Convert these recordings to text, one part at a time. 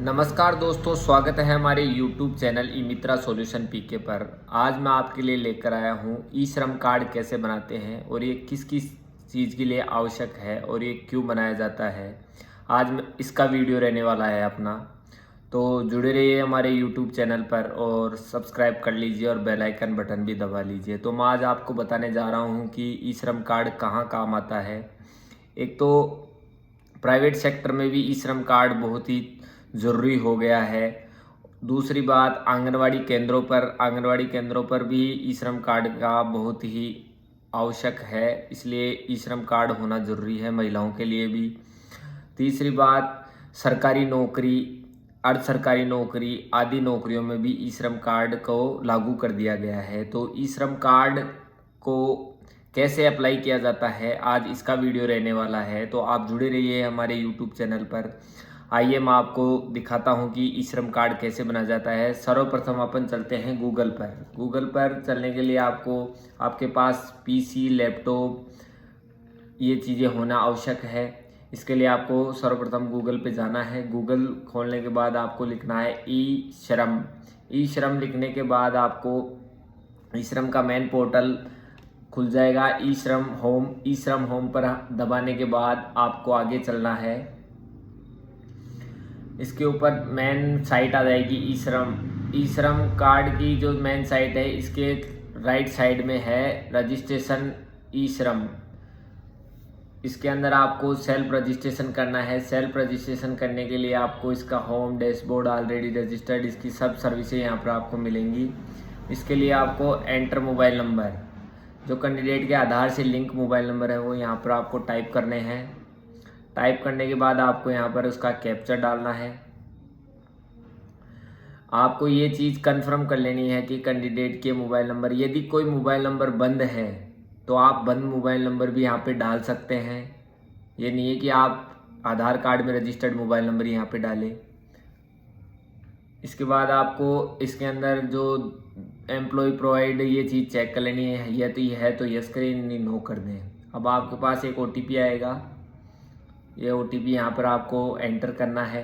नमस्कार दोस्तों, स्वागत है हमारे YouTube चैनल ई मित्रा सॉल्यूशन पीके पर। आज मैं आपके लिए लेकर आया हूँ ई श्रम कार्ड कैसे बनाते हैं और ये किस किस चीज़ के लिए आवश्यक है और ये क्यों बनाया जाता है। आज इसका वीडियो रहने वाला है अपना, तो जुड़े रहिए हमारे YouTube चैनल पर और सब्सक्राइब कर लीजिए और बेल आइकन बटन भी दबा लीजिए। तो मैं आज आपको बताने जा रहा हूँ कि ई श्रम कार्ड कहाँ काम आता है। एक तो प्राइवेट सेक्टर में भी ई श्रम कार्ड बहुत ही ज़रूरी हो गया है। दूसरी बात, आंगनवाड़ी केंद्रों पर भी ई श्रम कार्ड का बहुत ही आवश्यक है, इसलिए ई श्रम कार्ड होना ज़रूरी है महिलाओं के लिए भी। तीसरी बात, सरकारी नौकरी, अर्ध सरकारी नौकरी आदि नौकरियों में भी ई श्रम कार्ड को लागू कर दिया गया है। तो ई श्रम कार्ड को कैसे अप्लाई किया जाता है, आज इसका वीडियो रहने वाला है। तो आप जुड़े रहिए हमारे यूट्यूब चैनल पर। आइए मैं आपको दिखाता हूं कि ई श्रम कार्ड कैसे बना जाता है। सर्वप्रथम अपन चलते हैं गूगल पर। गूगल पर चलने के लिए आपके पास पीसी, लैपटॉप ये चीज़ें होना आवश्यक है। इसके लिए आपको सर्वप्रथम गूगल पे जाना है। गूगल खोलने के बाद आपको लिखना है ई श्रम। ई श्रम लिखने के बाद आपको ई श्रम का मेन पोर्टल खुल जाएगा। ई श्रम होम पर दबाने के बाद आपको आगे चलना है। इसके ऊपर मेन साइट आ जाएगी ई श्रम कार्ड की। जो मेन साइट है इसके राइट साइड में है रजिस्ट्रेशन ई श्रम। इसके अंदर आपको सेल्फ रजिस्ट्रेशन करना है। सेल्फ रजिस्ट्रेशन करने के लिए आपको इसका होम डैशबोर्ड ऑलरेडी रजिस्टर्ड, इसकी सब सर्विसेज यहाँ पर आपको मिलेंगी। इसके लिए आपको एंटर मोबाइल नंबर, जो कैंडिडेट के आधार से लिंक मोबाइल नंबर है वो यहाँ पर आपको टाइप करने हैं। टाइप करने के बाद आपको यहाँ पर उसका कैप्चर डालना है। आपको ये चीज़ कंफर्म कर लेनी है कि कैंडिडेट के मोबाइल नंबर, यदि कोई मोबाइल नंबर बंद है तो आप बंद मोबाइल नंबर भी यहाँ पे डाल सकते हैं। ये नहीं है कि आप आधार कार्ड में रजिस्टर्ड मोबाइल नंबर यहाँ पे डालें। इसके बाद आपको इसके अंदर जो एम्प्लॉय प्रोवाइड ये चीज़ चेक कर लेनी है, ये तो यस करें, नहीं नो कर दें। अब आपके पास एक OTP आएगा। ये OTP यहाँ पर आपको एंटर करना है।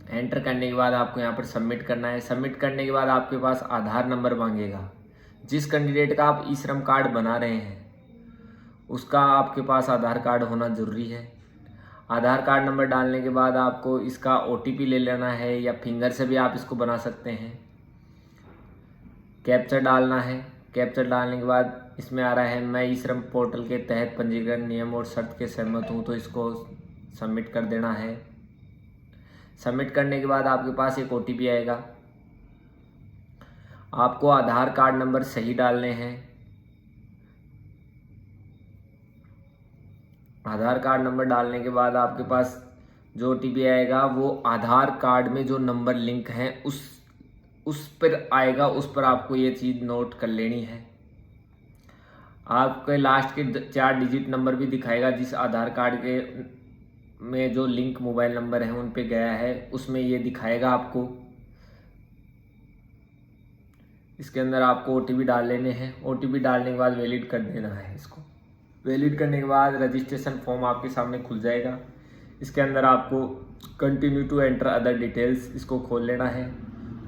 एंटर करने के बाद आपको यहाँ पर सबमिट करना है। सबमिट करने के बाद आपके पास आधार नंबर मांगेगा। जिस कैंडिडेट का आप ई श्रम कार्ड बना रहे हैं उसका आपके पास आधार कार्ड होना ज़रूरी है। आधार कार्ड नंबर डालने के बाद आपको इसका OTP ले लेना है, या फिंगर से भी आप इसको बना सकते हैं। कैप्चर डालना है। कैप्चर डालने के बाद इसमें आ रहा है मैं ई श्रम पोर्टल के तहत पंजीकरण नियम और शर्त के सहमत हूँ, तो इसको सबमिट कर देना है। सबमिट करने के बाद आपके पास एक OTP आएगा। आपको आधार कार्ड नंबर सही डालने हैं। आधार कार्ड नंबर डालने के बाद आपके पास जो OTP आएगा वो आधार कार्ड में जो नंबर लिंक है उस पर आएगा। उस पर आपको ये चीज़ नोट कर लेनी है। आपके लास्ट के 4 डिजिट नंबर भी दिखाएगा। जिस आधार कार्ड के में जो लिंक मोबाइल नंबर है उन पे गया है उसमें ये दिखाएगा आपको। इसके अंदर आपको OTP डाल लेने हैं। OTP डालने के बाद वैलिड कर देना है। इसको वैलिड करने के बाद रजिस्ट्रेशन फॉर्म आपके सामने खुल जाएगा। इसके अंदर आपको continue to enter other details, इसको खोल लेना है।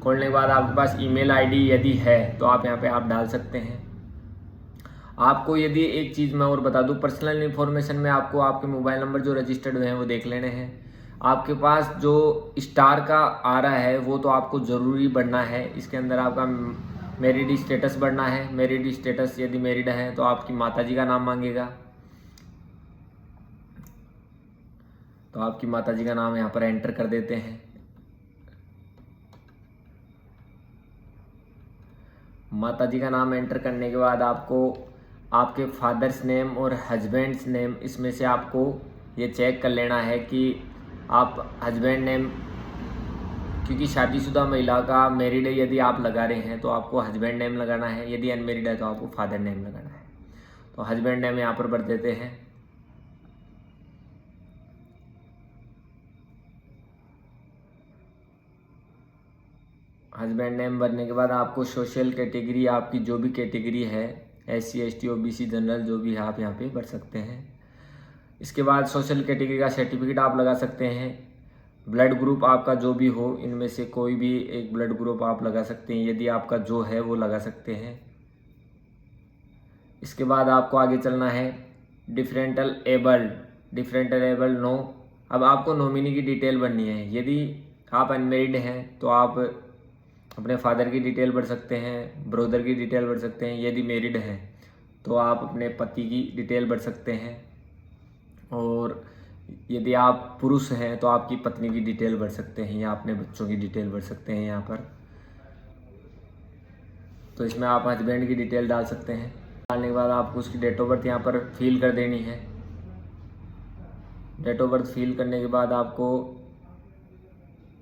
खोलने के बाद आपके पास ईमेल ID यदि है तो आप यहाँ पे आप डाल सकते हैं। आपको यदि एक चीज़ मैं और बता दूं, पर्सनल इन्फॉर्मेशन में आपको आपके मोबाइल नंबर जो रजिस्टर्ड हुए हैं वो देख लेने हैं। आपके पास जो स्टार का आ रहा है वो तो आपको ज़रूरी बढ़ना है। इसके अंदर आपका मैरिड स्टेटस बढ़ना है। मैरिड स्टेटस यदि मैरिड है तो आपकी माताजी का नाम मांगेगा, तो आपकी माताजी का नाम यहाँ पर एंटर कर देते हैं। माताजी का नाम एंटर करने के बाद आपको आपके फादर्स नेम और हस्बैंड्स नेम, इसमें से आपको ये चेक कर लेना है कि आप हस्बैंड नेम, क्योंकि शादीशुदा महिला का मैरिड यदि आप लगा रहे हैं तो आपको हस्बैंड नेम लगाना है, यदि अनमेरिड है तो आपको फादर नेम लगाना है। तो हस्बैंड नेम यहाँ पर भर देते हैं। हस्बैंड नेम भरने के बाद आपको सोशल कैटेगरी, आपकी जो भी कैटेगरी है, SC ST OBC जनरल जो भी है आप यहाँ पे भर सकते हैं। इसके बाद सोशल कैटेगरी का सर्टिफिकेट आप लगा सकते हैं। ब्लड ग्रुप आपका जो भी हो, इनमें से कोई भी एक ब्लड ग्रुप आप लगा सकते हैं, यदि आपका जो है वो लगा सकते हैं। इसके बाद आपको आगे चलना है डिफरेंटल एबल्ड नो। अब आपको नॉमिनी की डिटेल भरनी है। यदि आप अनमेरिड हैं तो आप अपने फादर की डिटेल भर सकते हैं, ब्रदर की डिटेल भर सकते हैं। यदि मैरिड हैं तो आप अपने पति की डिटेल भर सकते हैं, और यदि आप पुरुष हैं तो आपकी पत्नी की डिटेल भर सकते हैं या अपने बच्चों की डिटेल भर सकते हैं यहाँ पर। तो इसमें आप हस्बैंड की डिटेल डाल सकते हैं। डालने के बाद आपको उसकी डेट ऑफ बर्थ यहाँ पर फिल कर देनी है। डेट ऑफ बर्थ फिल करने के बाद आपको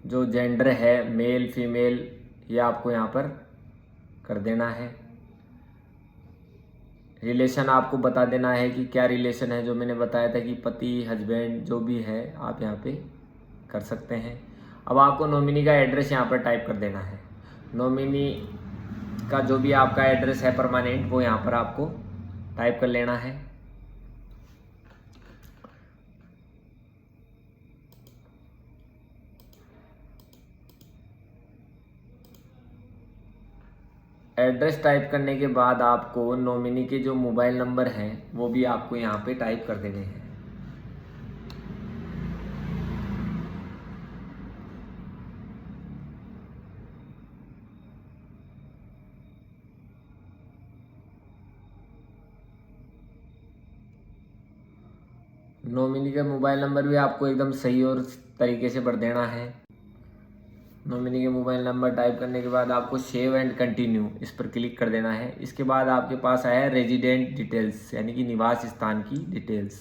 जो जेंडर है, मेल फीमेल, ये आपको यहाँ पर कर देना है। रिलेशन आपको बता देना है कि क्या रिलेशन है, जो मैंने बताया था कि पति हस्बैंड जो भी है आप यहाँ पे कर सकते हैं। अब आपको नॉमिनी का एड्रेस यहाँ पर टाइप कर देना है। नॉमिनी का जो भी आपका एड्रेस है परमानेंट, वो यहाँ पर आपको टाइप कर लेना है। एड्रेस टाइप करने के बाद आपको नॉमिनी के जो मोबाइल नंबर हैं वो भी आपको यहाँ पे टाइप कर देने हैं। नॉमिनी का मोबाइल नंबर भी आपको एकदम सही और तरीके से भर देना है। नॉमिनी के मोबाइल नंबर टाइप करने के बाद आपको सेव एंड कंटिन्यू इस पर क्लिक कर देना है। इसके बाद आपके पास आया रेजिडेंट डिटेल्स, यानी कि निवास स्थान की डिटेल्स।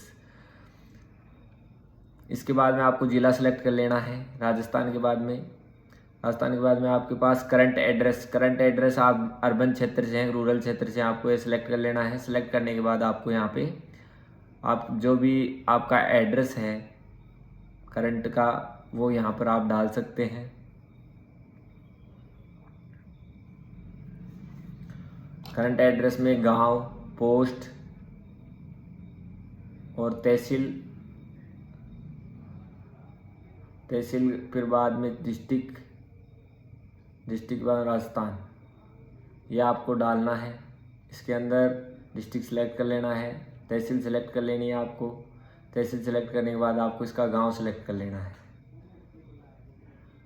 इसके बाद में आपको ज़िला सेलेक्ट कर लेना है। राजस्थान के बाद में आपके पास करंट एड्रेस आप अर्बन क्षेत्र से हैं, रूरल क्षेत्र से, आपको ये सिलेक्ट कर लेना है। सिलेक्ट करने के बाद आपको यहाँ पे आप जो भी आपका एड्रेस है करंट का, वो यहाँ पर आप डाल सकते हैं। करंट एड्रेस में गांव, पोस्ट और तहसील, फिर बाद में डिस्ट्रिक्ट बाद राजस्थान, ये आपको डालना है। इसके अंदर डिस्ट्रिक्ट सेलेक्ट कर लेना है, तहसील सेलेक्ट कर लेनी है आपको। तहसील सेलेक्ट करने के बाद आपको इसका गांव सेलेक्ट कर लेना है।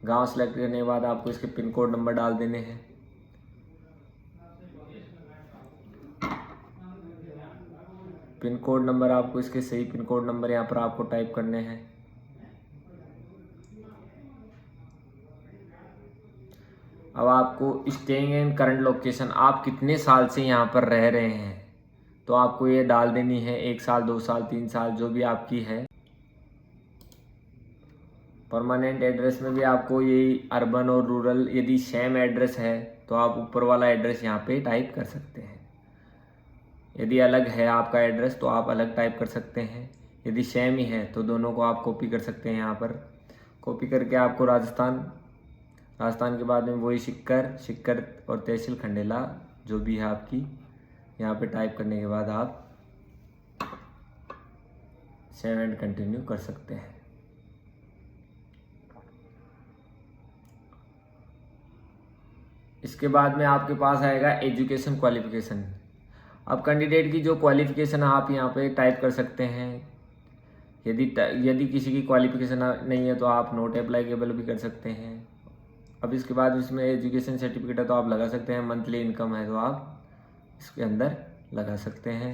गांव सेलेक्ट करने के बाद आपको इसके पिन कोड नंबर डाल देने हैं। पिन कोड नंबर आपको इसके सही पिन कोड नंबर यहाँ पर आपको टाइप करने हैं। अब आपको स्टेइंग इन करंट लोकेशन, आप कितने साल से यहाँ पर रह रहे हैं, तो आपको ये डाल देनी है। 1 साल, 2 साल, 3 साल, जो भी आपकी है। परमानेंट एड्रेस में भी आपको यही अर्बन और रूरल, यदि सेम एड्रेस है तो आप ऊपर वाला एड्रेस यहाँ पे टाइप कर सकते हैं। यदि अलग है आपका एड्रेस तो आप अलग टाइप कर सकते हैं। यदि सेम ही है तो दोनों को आप कॉपी कर सकते हैं। यहाँ पर कॉपी करके आपको राजस्थान के बाद में वही सिक्कर और तहसील खंडेला जो भी है आपकी, यहाँ पे टाइप करने के बाद आप सेव एंड कंटिन्यू कर सकते हैं। इसके बाद में आपके पास आएगा एजुकेशन क्वालिफिकेशन। अब कैंडिडेट की जो क्वालिफिकेशन आप यहाँ पे टाइप कर सकते हैं। यदि किसी की क्वालिफिकेशन नहीं है तो आप नॉट एप्लीकेबल भी कर सकते हैं। अब इसके बाद इसमें एजुकेशन सर्टिफिकेट है तो आप लगा सकते हैं। मंथली इनकम है तो आप इसके अंदर लगा सकते हैं।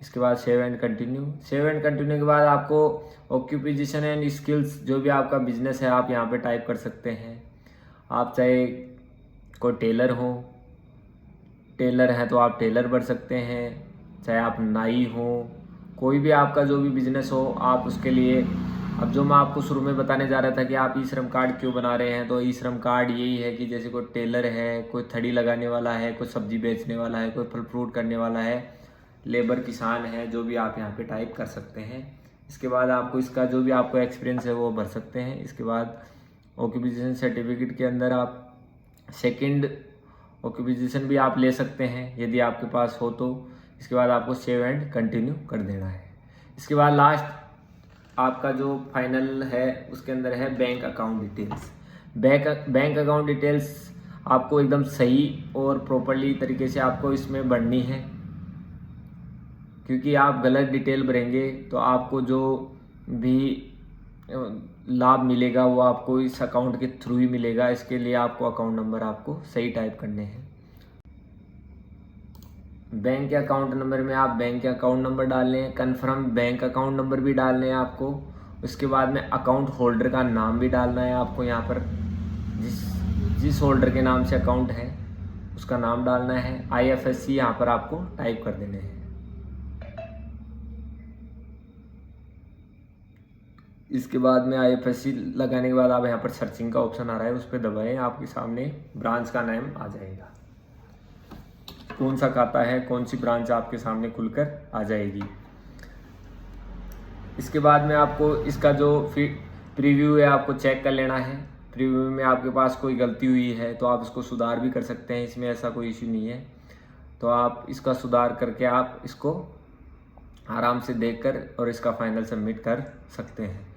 इसके बाद सेव एंड कंटिन्यू के बाद आपको ऑक्यूपेशन एंड स्किल्स, जो भी आपका बिजनेस है आप यहाँ पे टाइप कर सकते हैं। आप चाहे कोई टेलर है तो आप टेलर भर सकते हैं, चाहे आप नाई हो, कोई भी आपका जो भी बिजनेस हो आप उसके लिए। अब जो मैं आपको शुरू में बताने जा रहा था कि आप ई श्रम कार्ड क्यों बना रहे हैं, तो ई श्रम कार्ड यही है कि जैसे कोई टेलर है, कोई थड़ी लगाने वाला है, कोई सब्जी बेचने वाला है, कोई फल फ्रूट करने वाला है, लेबर किसान है, जो भी आप यहाँ पे टाइप कर सकते हैं। इसके बाद आपको इसका जो भी आपको एक्सपीरियंस है वो भर सकते हैं। इसके बाद ऑक्यूपेशन सर्टिफिकेट के अंदर आप सेकंड ऑक्यूपेशन भी आप ले सकते हैं यदि आपके पास हो तो। इसके बाद आपको सेव एंड कंटिन्यू कर देना है। इसके बाद लास्ट आपका जो फाइनल है उसके अंदर है bank account details. Bank account details आपको एकदम सही और प्रॉपरली तरीके से आपको इसमें भरनी है, क्योंकि आप गलत डिटेल भरेंगे तो आपको जो भी लाभ मिलेगा वो आपको इस अकाउंट के थ्रू ही मिलेगा। इसके लिए आपको अकाउंट नंबर आपको सही टाइप करने हैं। बैंक के अकाउंट नंबर में आप बैंक के अकाउंट नंबर डालने हैं, कन्फर्म बैंक अकाउंट नंबर भी डालने हैं आपको। उसके बाद में अकाउंट होल्डर का नाम भी डालना है आपको। यहाँ पर जिस होल्डर के नाम से अकाउंट है उसका नाम डालना है। IFSC यहाँ पर आपको टाइप कर देने हैं। इसके बाद में IFSC लगाने के बाद आप यहाँ पर सर्चिंग का ऑप्शन आ रहा है, उस पर दबाएं। आपके सामने ब्रांच का नाम आ जाएगा, कौन सा खाता है, कौन सी ब्रांच आपके सामने खुलकर आ जाएगी। इसके बाद में आपको इसका जो प्रीव्यू है आपको चेक कर लेना है। प्रीव्यू में आपके पास कोई गलती हुई है तो आप इसको सुधार भी कर सकते हैं, इसमें ऐसा कोई इश्यू नहीं है। तो आप इसका सुधार करके आप इसको आराम से देखकर और इसका फाइनल सबमिट कर सकते हैं।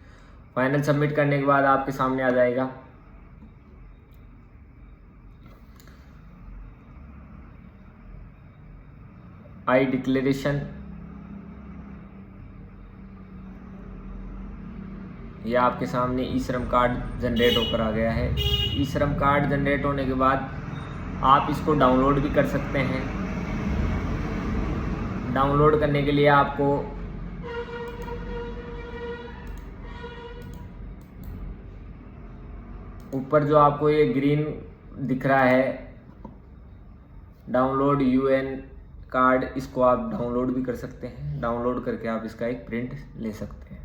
फाइनल सबमिट करने के बाद आपके सामने आ जाएगा आई डिक्लेरेशन। ये आपके सामने ई श्रम कार्ड जनरेट होकर आ गया है। ई श्रम कार्ड जनरेट होने के बाद आप इसको डाउनलोड भी कर सकते हैं। डाउनलोड करने के लिए आपको ऊपर जो आपको ये ग्रीन दिख रहा है डाउनलोड UN कार्ड, इसको आप डाउनलोड भी कर सकते हैं। डाउनलोड करके आप इसका एक प्रिंट ले सकते हैं।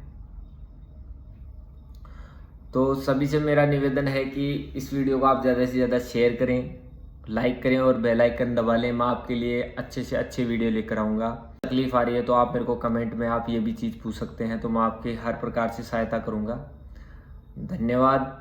तो सभी से मेरा निवेदन है कि इस वीडियो को आप ज़्यादा से ज़्यादा शेयर करें, लाइक करें और बेल आइकन दबा लें। मैं आपके लिए अच्छे से अच्छे वीडियो लेकर आऊँगा। तकलीफ आ रही है तो आप मेरे को कमेंट में आप ये भी चीज़ पूछ सकते हैं, तो मैं आपकी हर प्रकार से सहायता करूँगा। धन्यवाद।